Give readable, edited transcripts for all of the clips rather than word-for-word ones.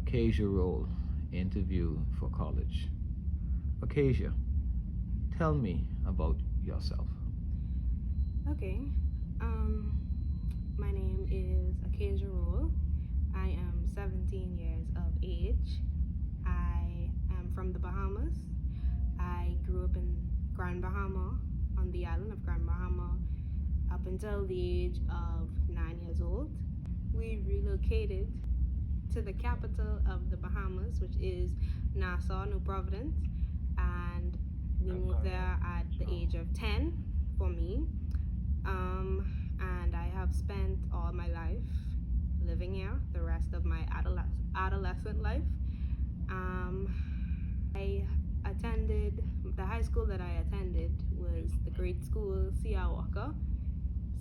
Acacia Rolle interview for college. Acacia, tell me about yourself. Okay. Um, my name is Acacia Rolle. I am 17 years of age. I am from the Bahamas. I grew up in Grand Bahama, on the island of Grand Bahama, up until the age of 9 years old. We relocated to the capital of the Bahamas, which is Nassau, New Providence, and we moved there at the age of 10 for me. And I have spent all my life living here, the rest of my adolescent life. I attended, the high school that I attended was the grade school C.R. Walker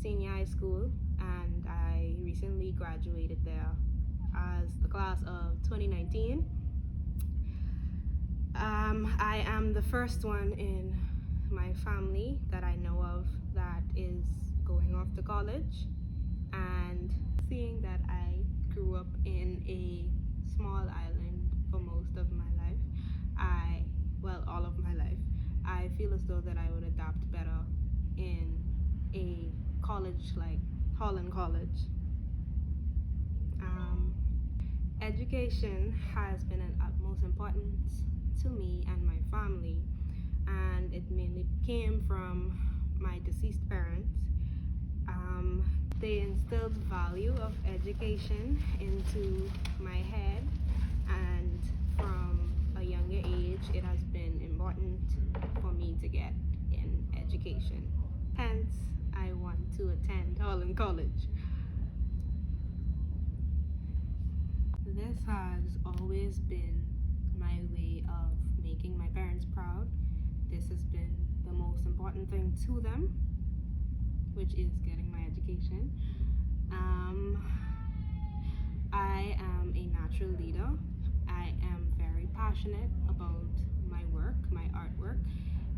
Senior High School, and I recently graduated there as the class of 2019. I am the first one in my family that I know of that is going off to college, and seeing that I grew up in a small island for most of my life, all of my life, I feel as though that I would adapt better in a college like Holland College. Education has been an utmost importance to me and my family, and it mainly came from my deceased parents. They instilled value of education into my head, and from a younger age it has been important for me to get in education. Hence, I want to attend Holland College. This has always been my way of making my parents proud. This has been the most important thing to them, which is getting my education. I am a natural leader. I am very passionate about my work, my artwork,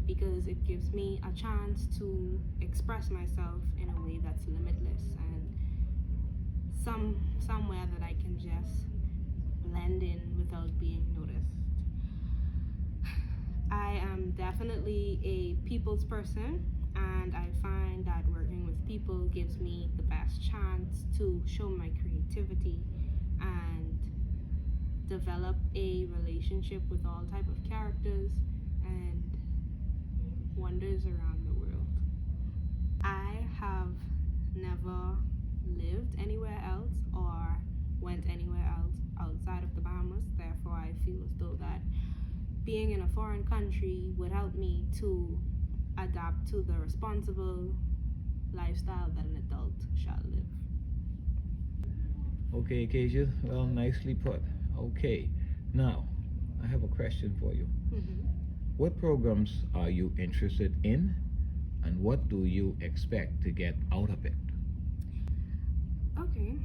because it gives me a chance to express myself in a way that's limitless and somewhere that I can just blend in without being noticed. I am definitely a people's person, and I find that working with people gives me the best chance to show my creativity and develop a relationship with all type of characters and wonders around the world. I have never lived anywhere else or went anywhere else outside of the Bahamas. Therefore, I feel as though that being in a foreign country would help me to adapt to the responsible lifestyle that an adult shall live. Okay, Acacia, well, nicely put. Okay, now I have a question for you. What programs are you interested in, and what do you expect to get out of it? Okay,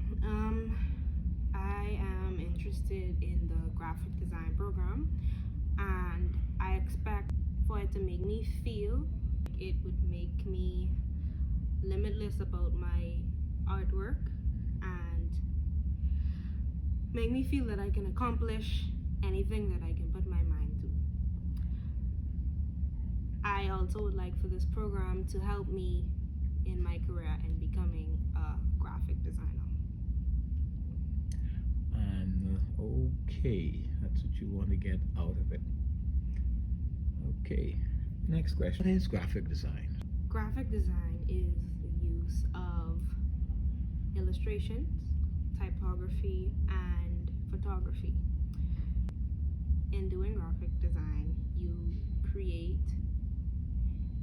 I am interested in the graphic design program, and I expect for it to make me feel like it would make me limitless about my artwork and make me feel that I can accomplish anything that I can put my mind to. I also would like for this program to help me in my career in becoming a graphic designer. And okay, that's what you want to get out of it. Okay, next question. What is graphic design? Graphic design is the use of illustrations, typography, and photography. In doing graphic design, you create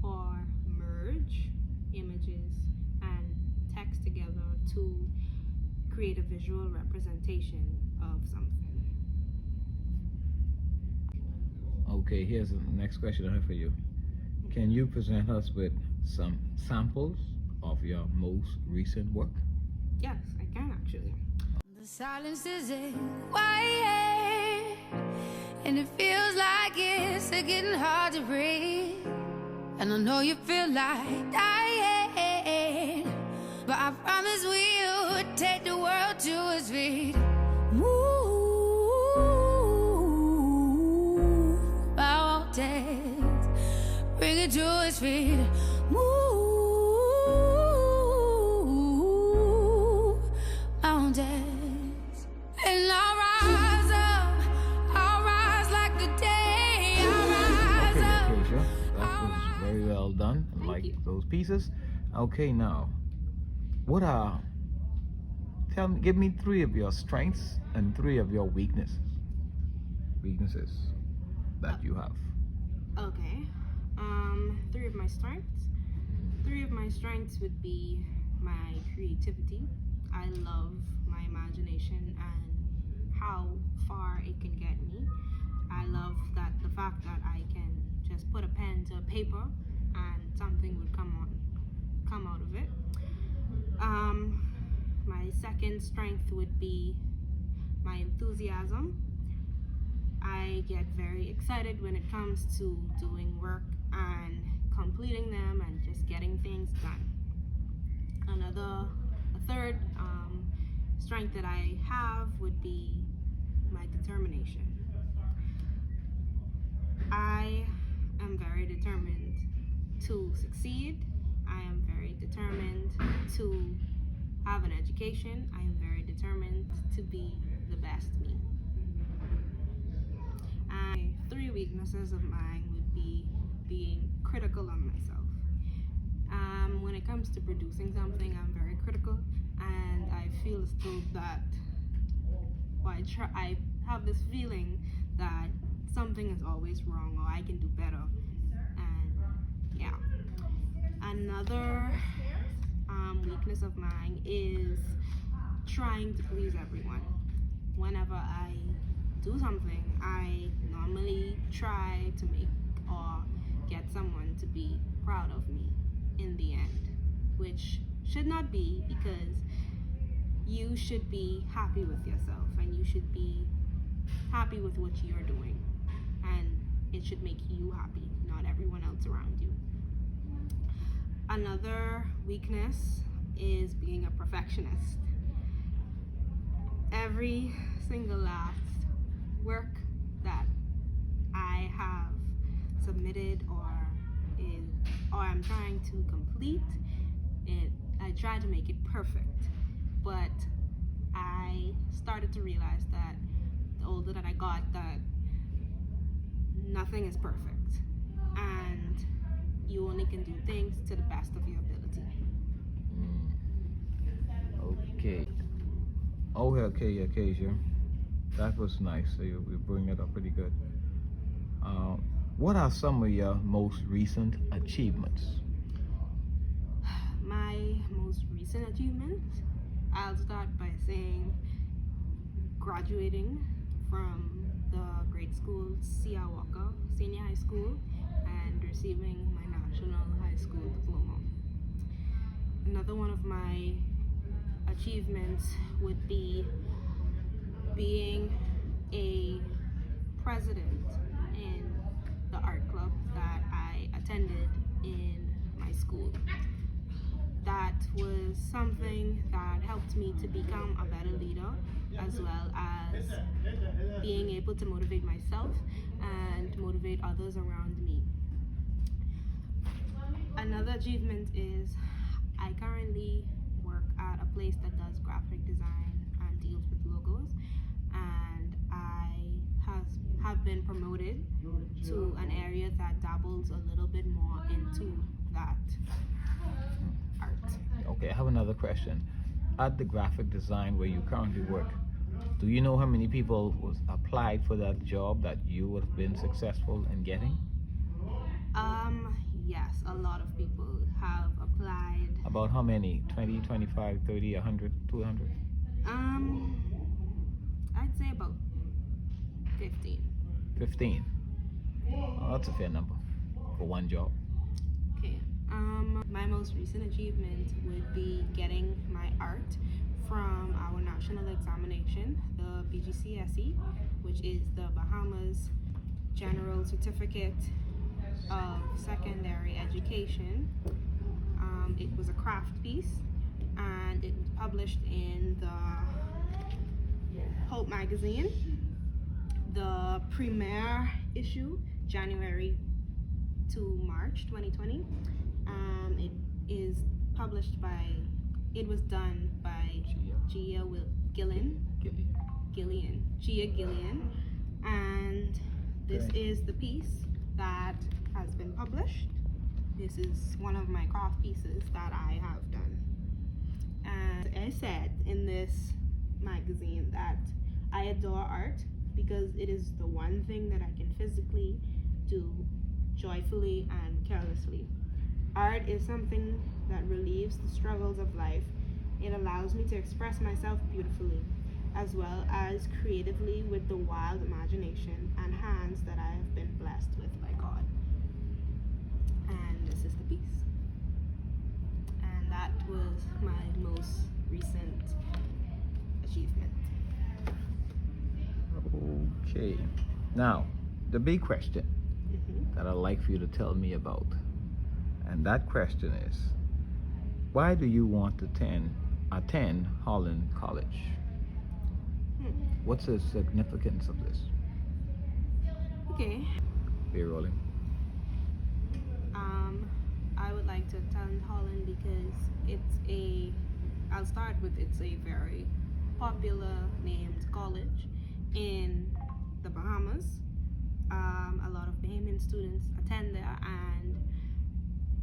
or merge images and text together to create a visual representation of something. Okay, here's the next question I have for you. Can you present us with some samples of your most recent work? Yes, I can actually. The silence is quiet, and it feels like it's getting hard to breathe. And I know you feel like dying, but I promise we'll take the world to its feet. Move. me to his feet. Move mountains. And I'll rise up, I'll rise like the day. I'll rise Okay, up. Acacia, that was very well done. I like you. those pieces. Okay, now, give me 3 of your strengths and 3 of your weaknesses that you have. Okay. 3 of my strengths. 3 of my strengths would be my creativity. I love my imagination and how far it can get me. I love the fact that I can just put a pen to a paper and something would come out of it. My second strength would be my enthusiasm. I get very excited when it comes to doing work and completing them and just getting things done. A third strength that I have would be my determination. I am very determined to succeed. I am very determined to have an education. I am very determined to be the best me. And 3 weaknesses of mine would be being critical of myself. When it comes to producing something, I'm very critical, and I feel as though that I have this feeling that something is always wrong or I can do better. And yeah. Another weakness of mine is trying to please everyone. Whenever I do something, I normally try to make or get someone to be proud of me in the end, which should not be, because you should be happy with yourself and you should be happy with what you're doing, and it should make you happy, not everyone else around you. Another weakness is being a perfectionist. Every single last work that I have submitted or I'm trying to complete, I try to make it perfect. But I started to realize that the older that I got, that nothing is perfect, and you only can do things to the best of your ability. Okay. Oh, okay, Acacia. That was nice. So you bring it up pretty good. What are some of your most recent achievements? My most recent achievements, I'll start by saying graduating from the grade school C.R. Walker Senior High School and receiving my National High School Diploma. Another one of my achievements would be being a president in the art club that I attended in my school. That was something that helped me to become a better leader, as well as being able to motivate myself and motivate others around me. Another achievement is I currently work at a place that does graphic design and deals with logos, and I have been promoted to an area that dabbles a little bit more into that art. Okay, I have another question. At the graphic design where you currently work, do you know how many people applied for that job that you would have been successful in getting? Yes, a lot of people have applied. About how many? 20, 25, 30, 100, 200? I'd say about 15. 15. Oh, that's a fair number for one job. Okay. My most recent achievement would be getting my art from our national examination, the BGCSE, which is the Bahamas General Certificate of Secondary Education. It was a craft piece, and it was published in the Hope magazine, the premiere issue, January to March 2020. It is published by, it was done by Gia Gillian, and this is the piece that has been published. This is one of my craft pieces that I have done. And I said in this magazine that I adore art because it is the one thing that I can physically do joyfully and carelessly. Art is something that relieves the struggles of life. It allows me to express myself beautifully, as well as creatively with the wild imagination and hands that I have been blessed with by God. And this is the piece. And that was my most recent achievement. Okay. Now, the big question that I'd like for you to tell me about, and that question is, why do you want to attend Holland College? What's the significance of this? Okay. We're rolling. I would like to attend Holland because I'll start with it's a very popular named college in the Bahamas. A lot of Bahamian students attend there and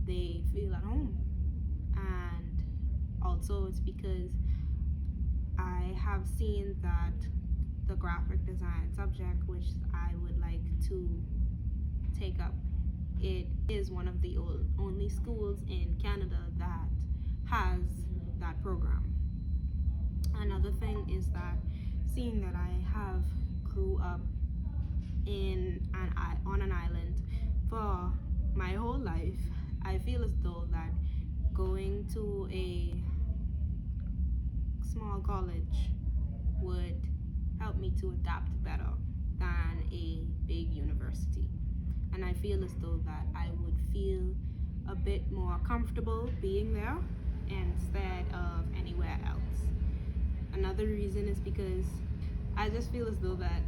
they feel at home. And also it's because I have seen that the graphic design subject, which I would like to take up, it is one of the only schools in Canada that has that program. Another thing is that seeing that I have grew up on an island for my whole life, I feel as though that going to a small college would help me to adapt better than a big university. And I feel as though that I would feel a bit more comfortable being there instead of anywhere else. Another reason is because I just feel as though that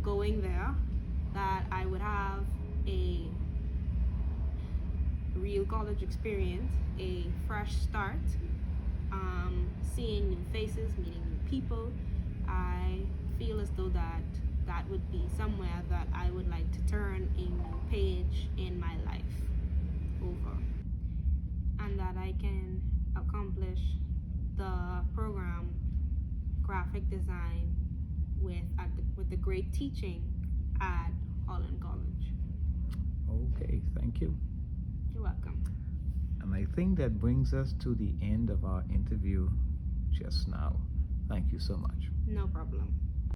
going there, that I would have a real college experience, a fresh start, seeing new faces, meeting new people. I feel as though that would be somewhere that I would like to turn a new page in my life over, and that I can accomplish the program graphic design with the great teaching at Holland College. Okay, thank you. You're welcome. And I think that brings us to the end of our interview just now. Thank you so much. No problem.